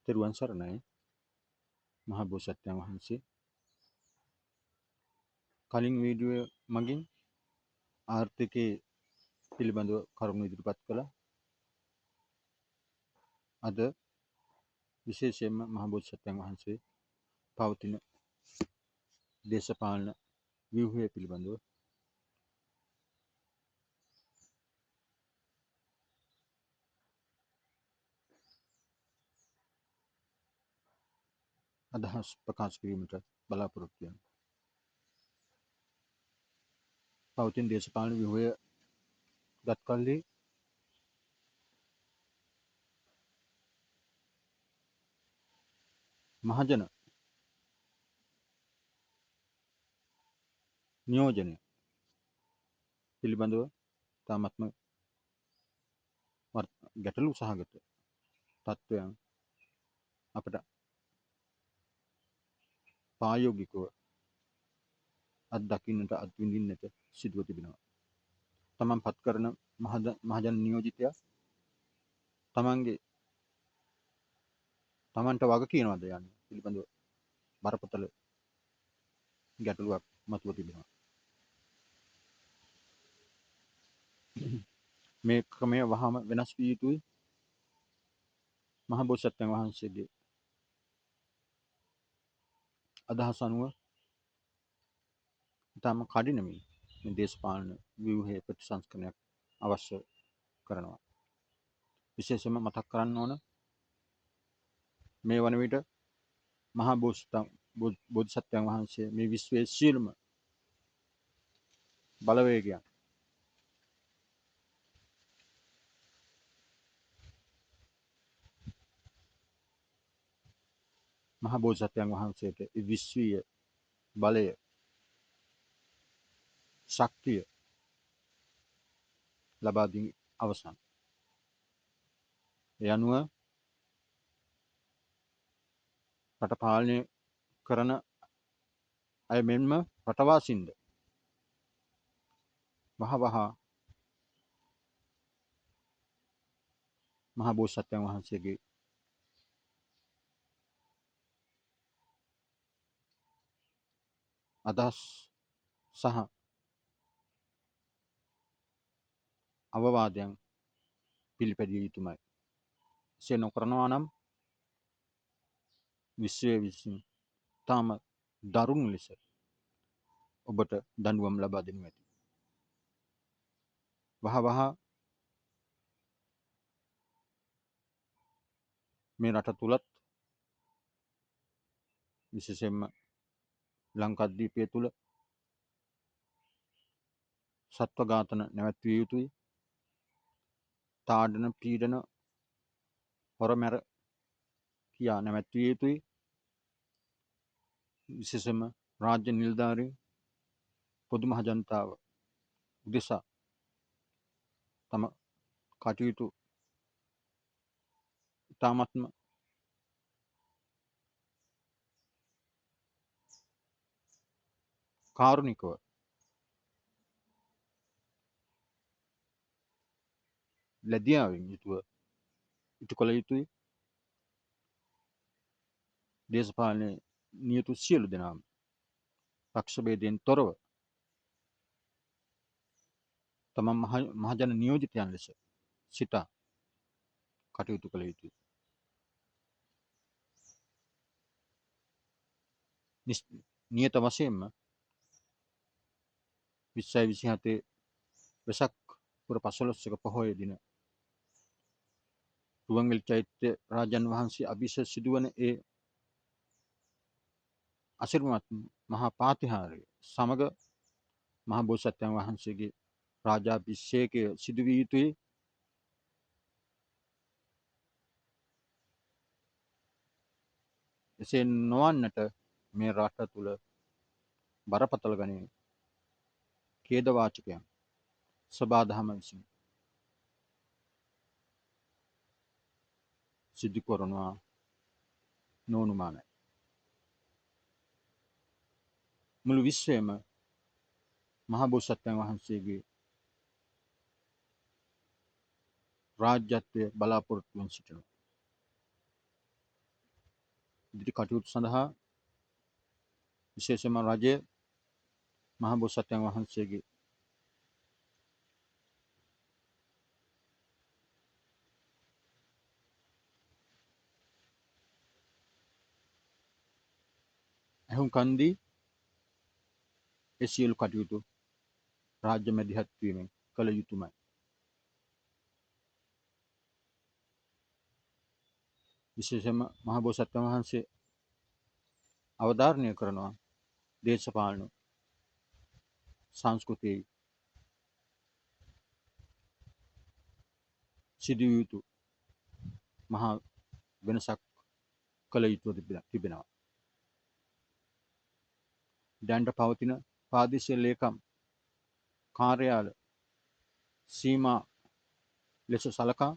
තෙරුවන් සරණයි මහ බෝසත්යන් වහන්සේ. කලින් වීඩියෝ මගින් ආර්ථිකයේ පිළිබඳව කරුණු ඉදිරිපත් කළා. අද විශේෂයෙන්ම මහ බෝසත්යන් වහන්සේ පවතින දේශපාලන ව්‍යුහය පිළිබඳව අදහස් ප්‍රකාශ කිරීමට බලාපොරොත්තු වෙනවා. පවතින දේශපාලන ව්‍යුහය ගත් කල්හි මහජන නියෝජනය පිළිබඳව තාමත්ම ගැටලු සහගත තත්ත්වයන් අපට ප්‍රායෝගිකව අත්දකින්නට අත්විඳින්නට සිදුව තිබෙනවා. තමන් පත් කරන මහජන නියෝජිතයා තමන්ට වග කියනවාද යන්න පිළිබඳව බරපතල ගැටලුවක් මතුව තිබෙනවා. මේ ක්‍රමය වහාම වෙනස් විය යුතුයි. මහ බෝසත්යන් වහන්සේගේ අදහස් අනුව ඉතාම කඩිනමින් මේ දේශපාලන ව්‍යුහයේ ප්‍රතිසංස්කරණයක් අවශ්‍ය කරනවා. විශේෂයෙන්ම මතක් කරන්න ඕන මේ වන විට මහා බෝධිසත්වයන් වහන්සේ මේ විශ්වයේ සියලුම බලවේගයන් මහා බෝධිසත්වයන් වහන්සේට විශ්වීය බලය ශක්තිය ලබා දී අවසන්. ඒ අනුව රට පාලනය කරන අය මෙන්ම රටවාසීන්ද වහවහ මහා බෝසත්වයන් වහන්සේගේ අදහස් සහ අවවාදයන් පිළිපැදිය යුතුමයි. එසේ නොකරනවා නම් විශ්වය විසින් තාම දරුණු ලෙස ඔබට දඬුවම් ලබා දෙනු ඇත. වහවහ මේ රට තුලත් විශේෂයෙන්ම ලංකාද්වීපය තුල සත්ව ඝාතන නැවැත්විය යුතුයි. තාඩන පීඩන හොරමැර කියා නැවැත්විය යුතුයි. විශේෂයෙන්ම රාජ්‍ය නිලධාරීන් පොදු මහ ජනතාව උදෙසා තම කටයුතු ඉතාමත්ම කාරුණිකව ලැබියාවෙන් යුතුව ඉටු කළ යුතුයි. දේශපාලනයේ නියුතු සියලු දෙනාම පක්ෂ ભેදයෙන් තොරව තම මහජන නියෝජිතයන් ලෙස සිතා කටයුතු කළ යුතුයි. නියත වශයෙන්ම 2027 වෙසක් පුර 15ක පොහොය දින රුවන්වැලි චෛත්‍ය රාජන් වහන්සේ අභිෂේක සිදුවන ඒ අසිරිමත් මහා පාතිහාරය සමග මහ බෝසත්යන් වහන්සේගේ රාජාභිෂේකය සිදු විය යුතුයි. එසේ නොවන්නට මේ රට තුල බරපතල ගණයේ ඛේදවාචකයන් සභාදහම විසින් සිදු කරනවා නොඅනුමානයි. මුළු විශ්වයම මහ බෝසත්යන් වහන්සේගේ රාජ්‍යත්වය බලාපොරොත්තුවෙන් සිටිනවා. ඉදිරි කටයුතු සඳහා විශේෂයෙන්ම රජය මහ බෝසත්යන් වහන්සේගේ ඇහුම්කන් දී ඒ සියලු කටයුතු රාජ්‍ය මැදිහත් වීමෙන් කළ යුතුමයි. විශේෂයෙන්ම මහ බෝසත්යන් වහන්සේ අවධාරණය කරනවා දේශපාලන සංස්කෘතියේ සිදුවිය යුතු මහා වෙනසක් කළ යුතුව තිබෙනවා. දැනට පවතින ප්‍රාදේශීය ලේකම් කාර්යාල සීමා ලෙස සලකා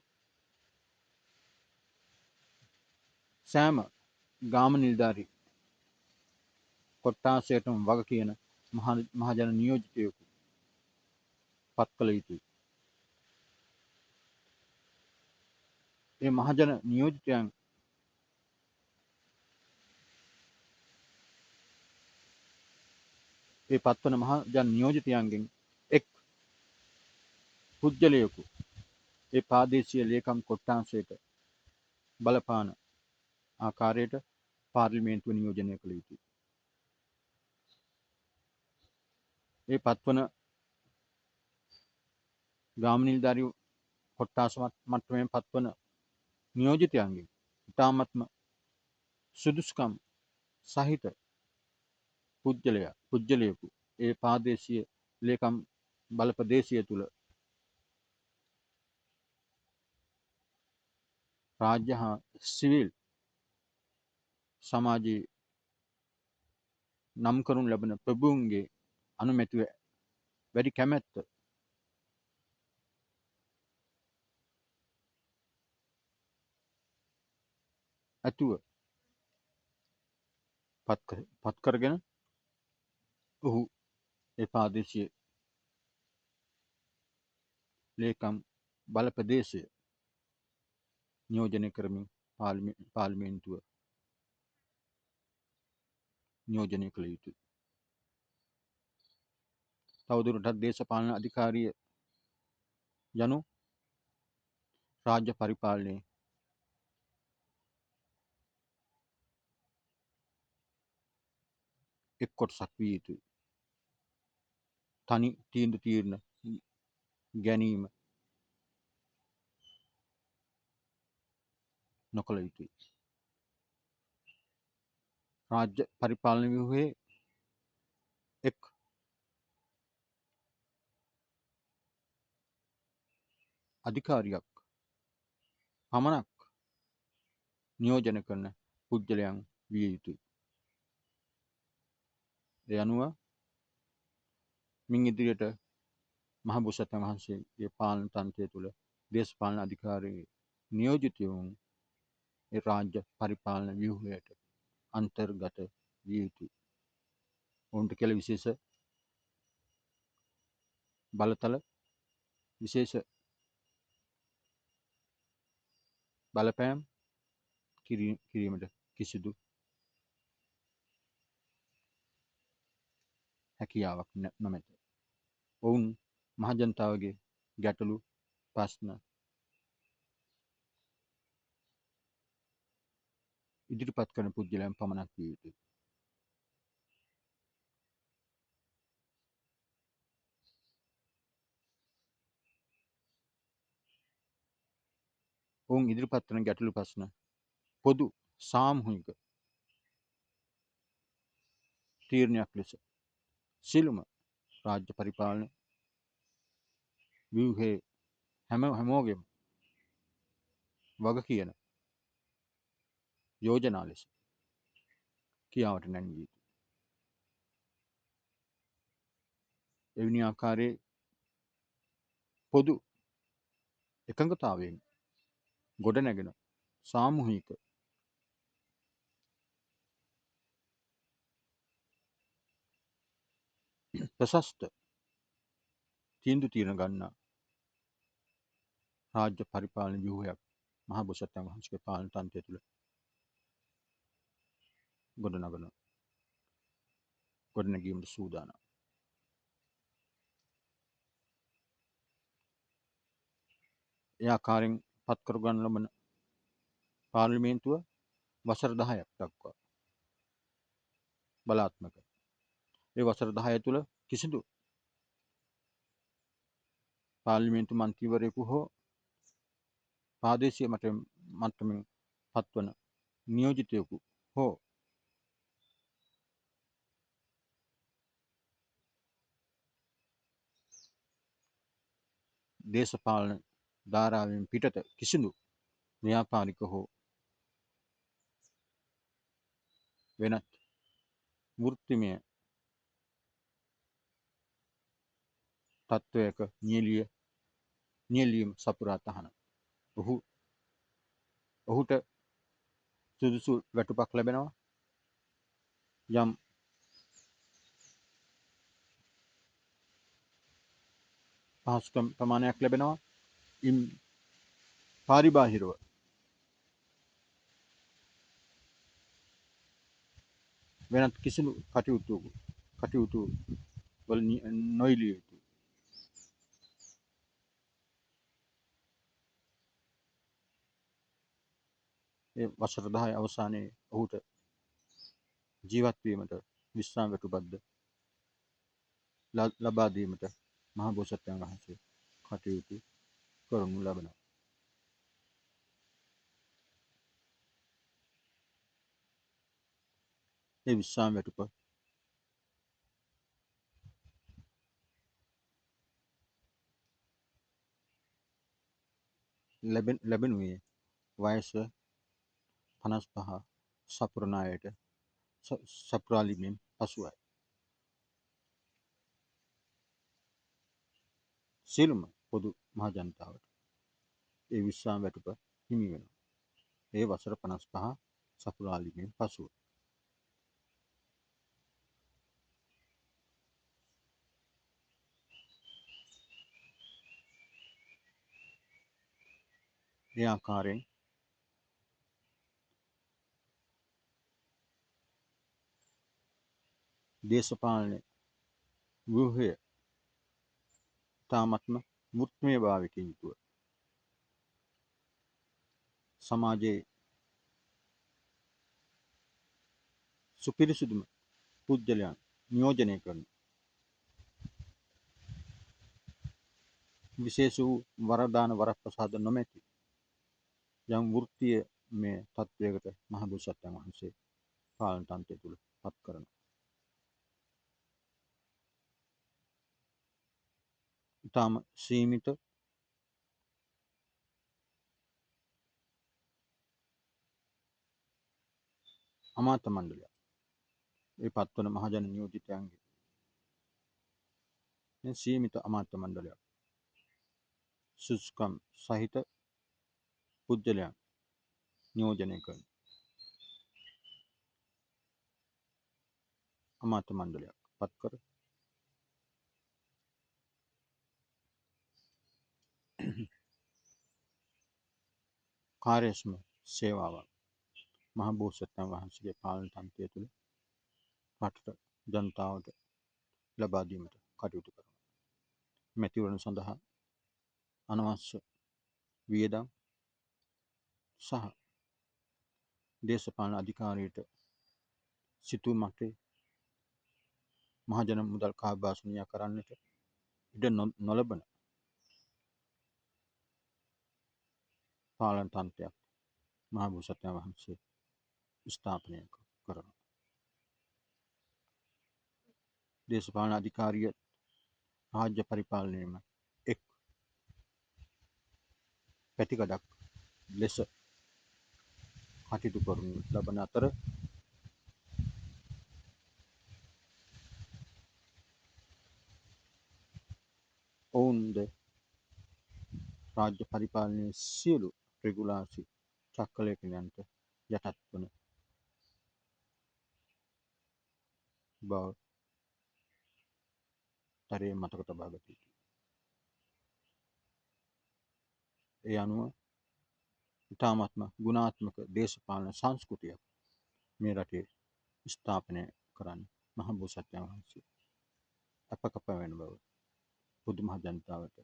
සෑම ගාම නිලධාරී කොට්ටාසයටම වග කියන මහජන නියෝජිතයෙකු පත් කළ යුතුයි. ඒ මහජන නියෝජිතයන් ඒ පත්වන මහජන නියෝජිතයන්ගෙන් එක් පුද්ගලයෙකු ඒ ප්‍රාදේශීය ලේකම් කොට්ටාසයට බලපාන ආකාරයට පාර්ලිමේන්තුව නියෝජනය කළ යුතුයි. ඒ පත්වන ගාම නිලධාරී කොට්ටාස මට්ටමෙන් පත්වන නියෝජිතයන්ගෙන් ඉතාමත්ම සුදුසුකම් සහිත පුද්ගලයෙකු ඒ ප්‍රාදේශීය ලේකම් බල ප්‍රදේශය තුළ රාජ්‍ය හා සිවිල් සමාජයේ නම් කරනු ලබන ප්‍රභූන්ගේ අනුමැතිව වැඩි කැමැත්ත ඇතුව පත් කරගෙන ඔහු ඒ ප්‍රාදේශීය ලේකම් බල ප්‍රදේශය නියෝජනය කරමින් පාර්ලිමේන්තුව නියෝජනය කළ යුතුයි. තවදුරටත් දේශපාලන අධිකාරිය යනු රාජ්‍ය පරිපාලනයේ එක් කොටසක් විය යුතුයි. තනි තීරණ ගැනීම නොකළ යුතුයි. රාජ්‍ය පරිපාලන ව්‍යුහයේ එක් අධිකාරියක් පමණක් නියෝජනය කරන පුද්ගලයන් විය යුතුයි. ඒ අනුව මින් ඉදිරියට මහ බෝසත්යන් වහන්සේගේ පාලන තන්ත්‍රය තුළ දේශපාලන අධිකාරියේ නියෝජිතයවුන් ඒ රාජ්‍ය පරිපාලන ව්‍යුහයට අන්තර්ගත විය යුතුයි. ඔවුන්ට කෙළ විශේෂ බලතල විශේෂ බලපෑම් කිරීමට කිසිදු හැකියාවක් නොමැත. ඔවුන් මහජනතාවගේ ගැටලු ප්‍රශ්න ඉදිරිපත් කරන පුද්ගලයන් පමණක් විය යුතුයි. ඔවුන් ඉදිරිපත් කරන ගැටලු ප්‍රශ්න පොදු සාමූහික තීරණයක් ලෙස සියලුම රාජ්‍ය පරිපාලන ව්‍යුහයේ හැමෝගෙම වග කියන යෝජනා ලෙස කියාවට නැංවිය යුතුයි. එවැනි ආකාරයේ පොදු එකඟතාවයෙන් ගොඩනැගෙන සාමූහික ප්‍රශස්ත තීන්දුව తీරන ගන්නා රාජ්‍ය පරිපාලන ව්‍යුහයක් මහ බෝසත්යන් වහන්සේගේ පාලන තන්ත්‍රය තුළ ගොඩනැගීමට සූදානම්. ඒ ආකාරයෙන් පත් කරගන්න ලබන පාර්ලිමේන්තුව වසර 10ක් දක්වා බලාත්මකයි. ඒ වසර 10 තුළ කිසිදු පාර්ලිමේන්තු මන්ත්‍රීවරයෙකු හෝ ප්‍රාදේශීය මට්ටමින් පත්වන නියෝජිතයෙකු හෝ දේශපාලන ධාරාවෙන් පිටත කිසිදු ව්‍යාපාරික හෝ වෙනත් වෘත්තිමය තත්ත්වයක නියැලීම සපුරා තහනම්. ඔහුට සුදුසු වැටුපක් ලැබෙනවා. යම් පහසුකම් ප්‍රමාණයක් ලැබෙනවා. ඉන් පාරිබාහිරව වෙනත් කිසිදු කටයුතු වල නොයිලිය යුතුයි. ඒ වසර 10 අවසානයේ ඔහුට ජීවත් වීමට විශ්‍රාම වැටුපක්ද ලබා දීමට මහබෝසත්යන් වහන්සේ කටයුතු කරනු ලබනවා. ඒ විශ්‍රාම වැටුප ලැබෙනුයේ වයස 55 සපුරන අයට සපුරාලීමෙන් පසුවයි. සියලුම පොදු මහජනතාවට ඒ විශ්‍රාම වැටුප හිමි වෙනවා. ඒ වසර 55 සපුරාලීමෙන් පසුව. ඒ ආකාරයෙන් දේශපාලන ව්‍යුහය තාමත්ම වෘත්තිමය භාවයකින් යුතුව සමාජයේ සුපිරිසිදුම පුද්ගලයන් නියෝජනය කරන විශේෂ වූ වරදාන වරප්‍රසාද නොමැති යම් වෘත්තීය මේ තත්වයකට මහබෝසත්යන් වහන්සේ පාලන තන්ත්‍රය තුළ පත් කරනවා. ඉතාම සීමිත අමාත්‍ය මණ්ඩලයක් ඒ පත්වන මහජන නියෝජිතයන්ගේ සීමිත අමාත්‍ය මණ්ඩලයක් සුසුකම් සහිත පුද්ගලයන් නියෝජනය කරන අමාත්‍ය මණ්ඩලයක් පත් කර කාර්යක්ෂම සේවාවක් මහබෝසත්යන් වහන්සේගේ පාලන තන්ත්‍රය තුළ රටට ජනතාවට ලබා දීමට කටයුතු කරනවා. මැතිවරණ සඳහා අනවශ්‍ය වියදම් සහ දේශපාලන අධිකාරියට සිතූ මතේ මහජන මුදල් කාර්යභාෂණය කරන්නට ඉඩ නොලබන පාලන තන්ත්‍රයක් මහබෝසත්යන් වහන්සේ ස්ථාපනය කරනවා. දේශපාලන අධිකාරිය රාජ්‍ය පරිපාලනයේම එක් පැතිකඩක් ලෙස කටයුතු කරනු ලබන අතර ඔවුන්ද රාජ්‍ය පරිපාලනයේ සියලු රෙගුලාසි චක්‍රලේඛනයන්ට යටත් වන බව තරයේ මතක තබා ගත යුතුයි. ඒ අනුව ඉතාමත්ම ගුණාත්මක දේශපාලන සංස්කෘතියක් මේ රටේ ස්ථාපනය කරන්නේ මහ බෝසත්යන් වහන්සේ අපකප වෙන බව බුදු මහ ජනතාවට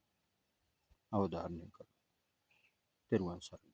අවධාරණය කර. තෙරුවන් සරණයි.